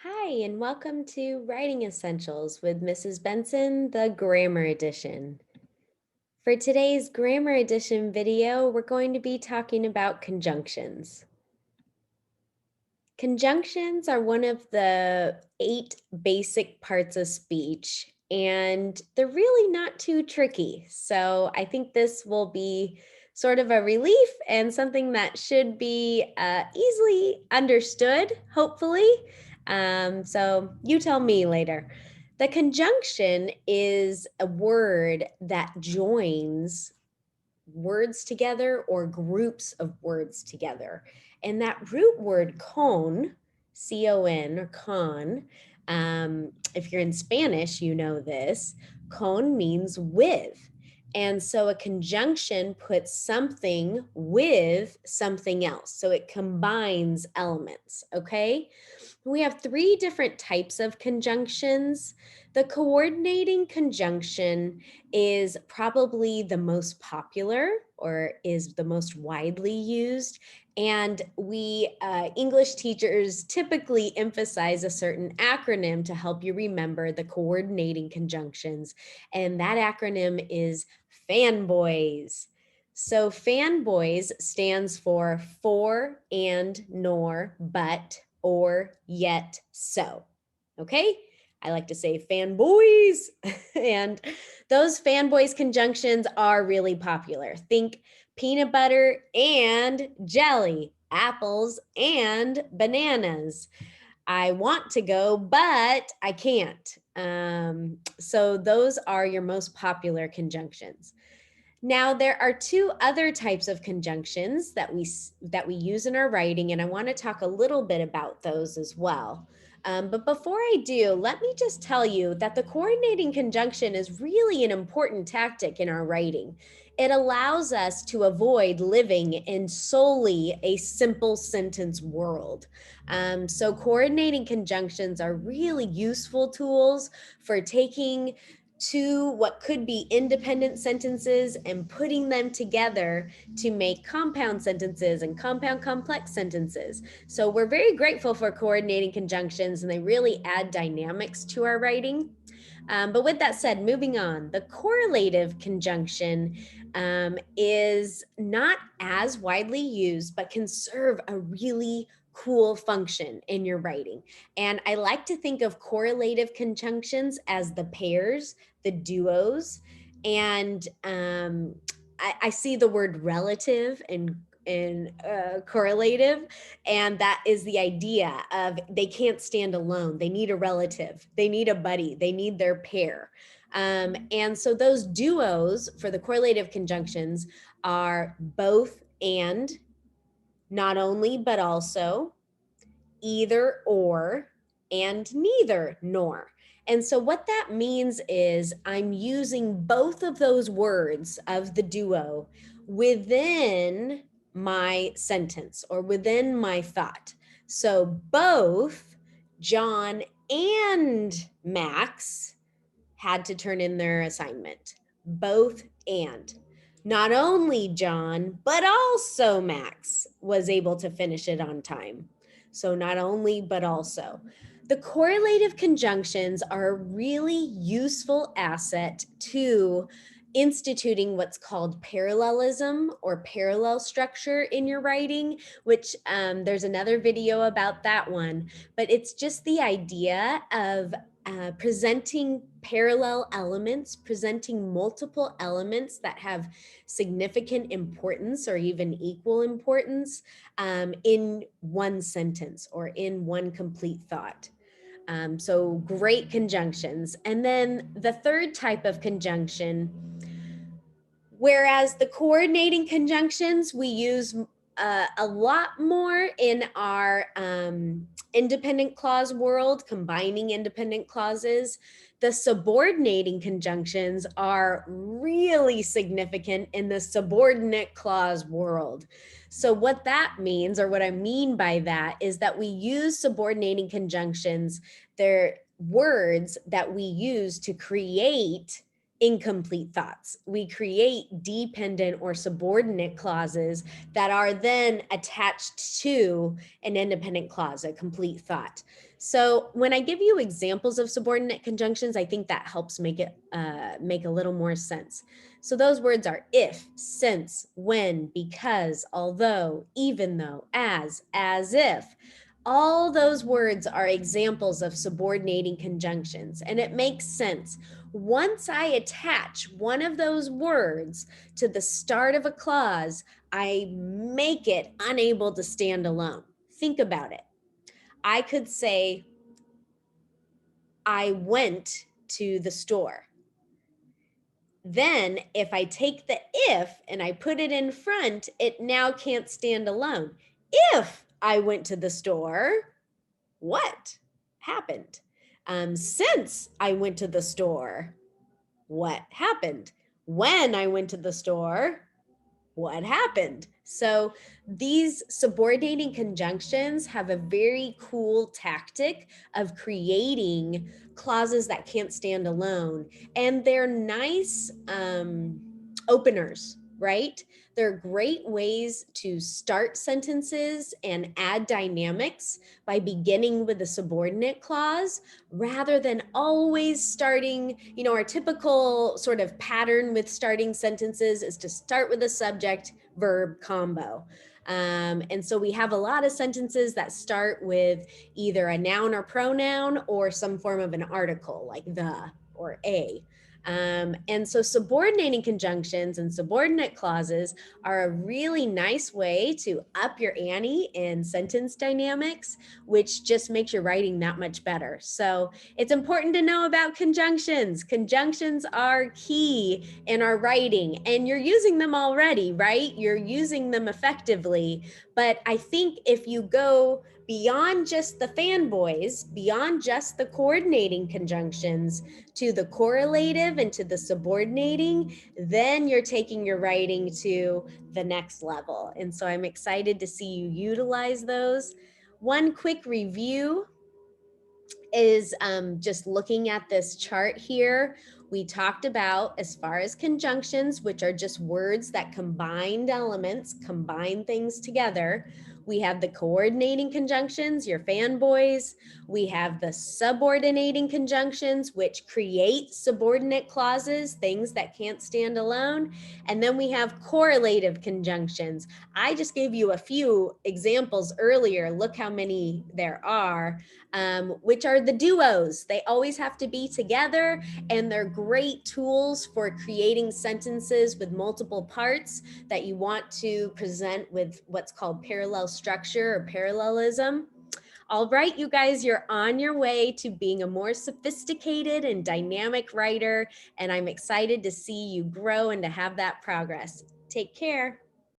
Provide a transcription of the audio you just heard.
Hi, and welcome to Writing Essentials with Mrs. Benson, the Grammar Edition. For today's Grammar Edition video, we're going to be talking about conjunctions. Conjunctions are one of the 8 basic parts of speech, and they're really not too tricky. So I think this will be sort of a relief and something that should be easily understood, hopefully. So you tell me later. The conjunction is a word that joins words together or groups of words together. And that root word con, C-O-N or con, if you're in Spanish, you know this, con means with. And so a conjunction puts something with something else. So it combines elements, okay? We have 3 different types of conjunctions. The coordinating conjunction is probably the most popular or is the most widely used. And we English teachers typically emphasize a certain acronym to help you remember the coordinating conjunctions. And that acronym is fanboys. So fanboys stands for and, nor, but, or, yet, so. Okay? I like to say fanboys. And those fanboys conjunctions are really popular. Think peanut butter and jelly, apples and bananas. I want to go, but I can't. So those are your most popular conjunctions. Now, there are 2 other types of conjunctions that we use in our writing, and I want to talk a little bit about those as well. But before I do, let me just tell you that the coordinating conjunction is really an important tactic in our writing. It allows us to avoid living in solely a simple sentence world. So coordinating conjunctions are really useful tools for taking 2 what could be independent sentences and putting them together to make compound sentences and compound complex sentences. So we're very grateful for coordinating conjunctions, and they really add dynamics to our writing. But with that said, moving on, the correlative conjunction is not as widely used, but can serve a really cool function in your writing. And I like to think of correlative conjunctions as the pairs, the duos, and I see the word relative and correlative, and that is the idea of they can't stand alone. They need a relative, they need a buddy, they need their pair. And so those duos for the correlative conjunctions are both and, not only but also, either or, and neither nor. And so what that means is I'm using both of those words of the duo within my sentence or within my thought. So both John and Max had to turn in their assignment. Both and. Not only John, but also Max was able to finish it on time. So not only, but also. The correlative conjunctions are a really useful asset to instituting what's called parallelism or parallel structure in your writing, which there's another video about that one. But it's just the idea of presenting parallel elements, presenting multiple elements that have significant importance or even equal importance in one sentence or in one complete thought. So great conjunctions. And then the third type of conjunction, whereas the coordinating conjunctions we use a lot more in our independent clause world, combining independent clauses. The subordinating conjunctions are really significant in the subordinate clause world. So what that means, or what I mean by that, is that we use subordinating conjunctions. They're words that we use to create incomplete thoughts. We create dependent or subordinate clauses that are then attached to an independent clause, a complete thought. So when I give you examples of subordinate conjunctions, I think that helps make it make a little more sense. So those words are if, since, when, because, although, even though, as if. All those words are examples of subordinating conjunctions, and it makes sense. Once I attach one of those words to the start of a clause, I make it unable to stand alone. Think about it. I could say, I went to the store. Then, if I take the if and I put it in front, it now can't stand alone. If I went to the store, what happened? Since I went to the store, what happened? When I went to the store, what happened? So these subordinating conjunctions have a very cool tactic of creating clauses that can't stand alone. And they're nice openers, right? They're great ways to start sentences and add dynamics by beginning with a subordinate clause rather than always starting, our typical sort of pattern with starting sentences is to start with a subject verb combo. And so we have a lot of sentences that start with either a noun or pronoun or some form of an article like the or a. And so subordinating conjunctions and subordinate clauses are a really nice way to up your ante in sentence dynamics, which just makes your writing that much better. So it's important to know about conjunctions. Conjunctions are key in our writing, and you're using them already, right? You're using them effectively. But I think if you go beyond just the fanboys, beyond just the coordinating conjunctions, to the correlative and to the subordinating, then you're taking your writing to the next level. And so I'm excited to see you utilize those. One quick review is just looking at this chart here. We talked about, as far as conjunctions, which are just words that combine elements, combine things together. We have the coordinating conjunctions, your fanboys. We have the subordinating conjunctions, which create subordinate clauses, things that can't stand alone. And then we have correlative conjunctions. I just gave you a few examples earlier. Look how many there are. Which are the duos. They always have to be together, and they're great tools for creating sentences with multiple parts that you want to present with what's called parallel structure or parallelism. All right, you guys, you're on your way to being a more sophisticated and dynamic writer, and I'm excited to see you grow and to have that progress. Take care.